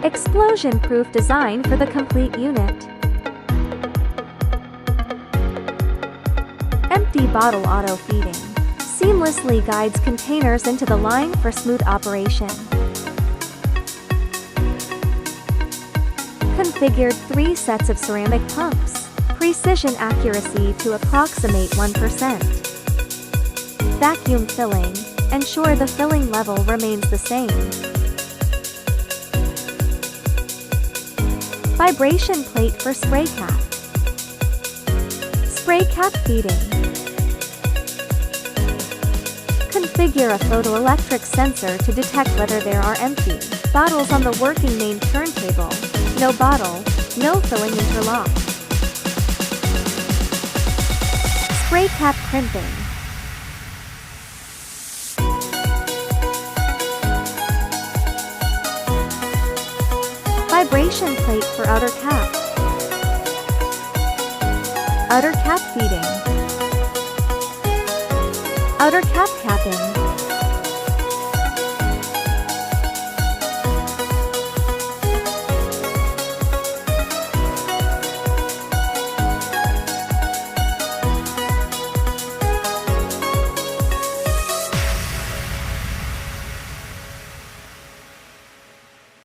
Explosion-proof design for the complete unit. Empty bottle auto-feeding. Seamlessly guides containers into the line for smooth operation. Configured 3 sets of ceramic pumps. Precision accuracy to approximate 1%. Vacuum filling. Ensure the filling level remains the same. Vibration plate for spray cap. Spray cap feeding. Configure a photoelectric sensor to detect whether there are empty bottles on the working main turntable. No bottle, no filling interlock. Spray cap crimping. Vibration plate for outer cap. Outer cap feeding. Outer cap capping.